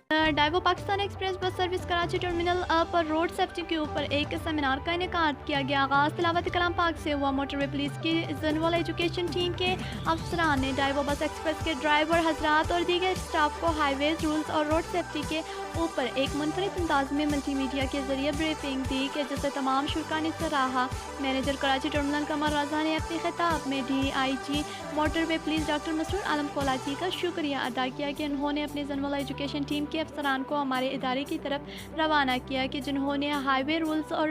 Daewoo Pakistan express bus service Karachi terminal पर road safety के ऊपर एक सेमिनार का इनेकाद किया गया। आगाज़ तिलावत कलाम पाक से हुआ। मोटरवे पुलिस की जनरल एजुकेशन टीम के अफसरान ने डाइवो बस एक्सप्रेस के ड्राइवर हजरात और दीगर स्टाफ को हाईवेज रूल्स और रोड सेफ्टी के ऊपर एक मुनफरिद अंदाज में मल्टीमीडिया के जरिए ब्रीफिंग दी कि जिसे तमाम शुरा ने सराहा। मैनेजर कराची टर्मिनल कमर रजा ने अपने खिताब में DIG motorway police doctor Masroor Alam Kolachi का शुक्रिया अदा किया कि उन्होंने अपनी जनरल एजुकेशन टीम के अफसरान को हमारे इदारे की तरफ रवाना किया कि जिन्होंने हाईवे रूल्स और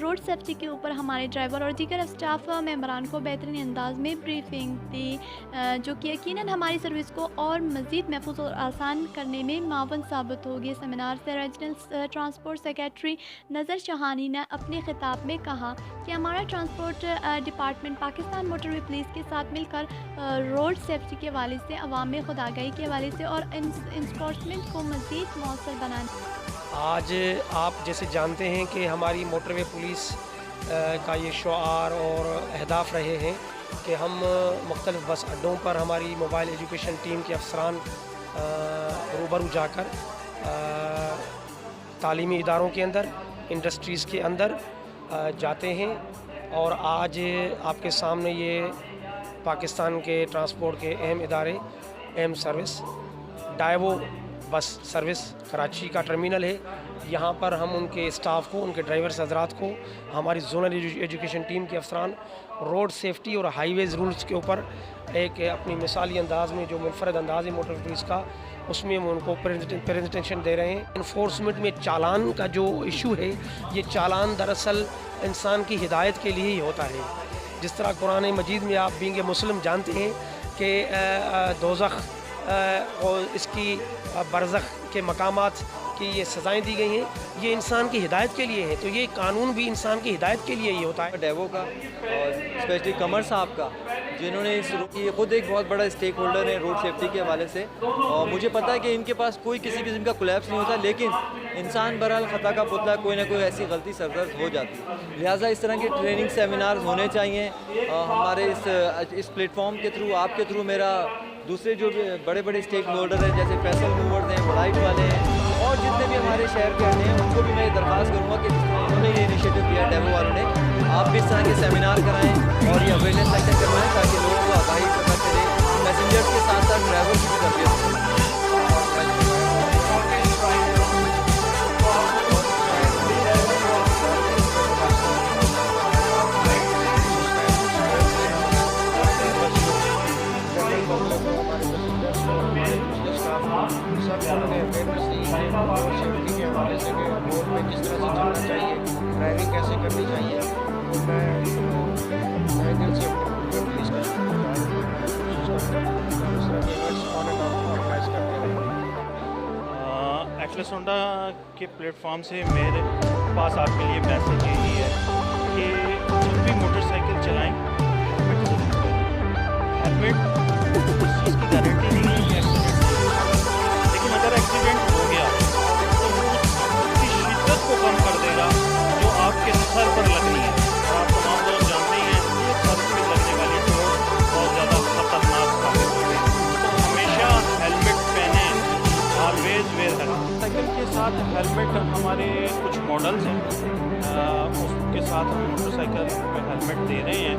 रोड सेफ्टी के ऊपर हमारे ड्राइवर और दीगर स्टाफ मेंबरान को बेहतरीन अंदाज में ब्रीफिंग दी, जो कि यकीनन हमारी सर्विस को और मज़ीद महफूज और आसान करने में मावन साबित होगी। सेमिनार से रीजनल ट्रांसपोर्ट सेक्रेटरी नज़र शहानी ने अपने खिताब में कहा कि हमारा transport department Pakistan motorway police के साथ मिलकर रोड सेफ्टी के हवाले से अवाम में खुदागही के हवाले से और इंफोर्समेंट को मज़ीद मौसर बनाने। आज आप जैसे जानते हैं कि हमारी मोटरवे पुलिस का ये शुआर और अहदाफ रहे हैं कि हम मुख्तलिफ़ बस अड्डों पर हमारी मोबाइल एजुकेशन टीम के अफसरान रूबरू जाकर तालीमी इदारों के अंदर, इंडस्ट्रीज़ के अंदर जाते हैं। और आज आपके सामने ये पाकिस्तान के ट्रांसपोर्ट के अहम इदारे, अहम service Daewoo bus service Karachi का टर्मिनल है। यहाँ पर हम उनके स्टाफ को, उनके ड्राइवर्स हजरात को, हमारी जोनल एजुकेशन टीम के अफसरान रोड सेफ्टी और हाईवेज़ रूल्स के ऊपर एक अपनी मिसाली अंदाज में जो मुनफरद अंदाज है मोटर पुलिस का, उसमें हम उनको प्रेजेंटेशन दे रहे हैं। इन्फोर्समेंट में चालान का जो इशू है, ये चालान दरअसल इंसान की हिदायत के लिए ही होता है। जिस तरह कुरान मजीद में आप बींग मुस्लिम जानते हैं कि दोज़ख और इसकी बरज़ख के मकामात की ये सज़ाएँ दी गई हैं, ये इंसान की हिदायत के लिए है। तो ये कानून भी इंसान की हिदायत के लिए ही होता है। डाइवो का और स्पेशली कमर साहब का, जिन्होंने ये खुद एक बहुत बड़ा स्टेक होल्डर है रोड सेफ्टी के हवाले से, और मुझे पता है कि इनके पास कोई किसी किस्म का कोलैप्स नहीं होता, लेकिन इंसान बहरहाल ख़ता का पुतला, कोई ना कोई ऐसी गलती सरदर्द हो जाती है। लिहाजा इस तरह के ट्रेनिंग सेमिनार होने चाहिए। हमारे इस प्लेटफॉर्म के थ्रू, आपके थ्रू मेरा दूसरे जो बड़े बड़े स्टेक होल्डर हैं जैसे पैसल मूवर्स हैं, फ्लाइट वाले हैं और जितने भी हमारे शहर के हैं, उनको भी मैं दरख्वास्त करूँगा कि उन्होंने ये इनिशिएटिव किया डाइवो वालों ने, आप भी इस तरह के सेमिनार कराएँ और ये अवेयरनेस सेक्शन करवाएँ ताकि लोगों को आगाही पता चले, पैसेंजर्स के साथ साथ ड्राइवर की भी तरबियत हो। सब उन्होंने अवेयरनेस दी सेफ्टी के हवाले से कि रोड में किस तरह से चलना चाहिए, ड्राइविंग कैसे करनी चाहिए। मैं दिल से अपने पुलिस का एक्सलेस होंडा के प्लेटफॉर्म से मेरे पास आपके लिए मैसेज यही है कि जब भी मोटरसाइकिल चलाएं हेलमेट, इस चीज़ की गारंटी नहीं है कि एक्सीडेंट, लेकिन अगर एक्सीडेंट हो गया तो वो उसकी शिद्दत को कम कर देगा जो आपके सर पर लगनी है। और आप तमाम लोग जानते ही हैं सर पर लगने वाली चोट बहुत ज़्यादा खतरनाक साबित होती है। तो हमेशा हेलमेट पहने, ऑलवेज वेयर हेलमेट। साइकिल के साथ हेलमेट हमारे कुछ मॉडल्स हैं, उसके साथ हम मोटरसाइकिल में हेलमेट दे रहे हैं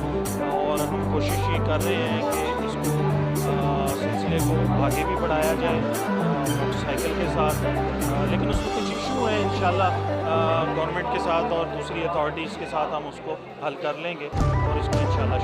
और हम कोशिश ये कर रहे हैं कि इसको सिलसिले को आगे भी बढ़ाया जाए मोटरसाइकिल के साथ। लेकिन उसमें कुछ इशू है, इंशाल्लाह गवर्नमेंट के साथ और दूसरी अथॉरिटीज़ के साथ हम उसको हल कर लेंगे और इसको इंशाल्लाह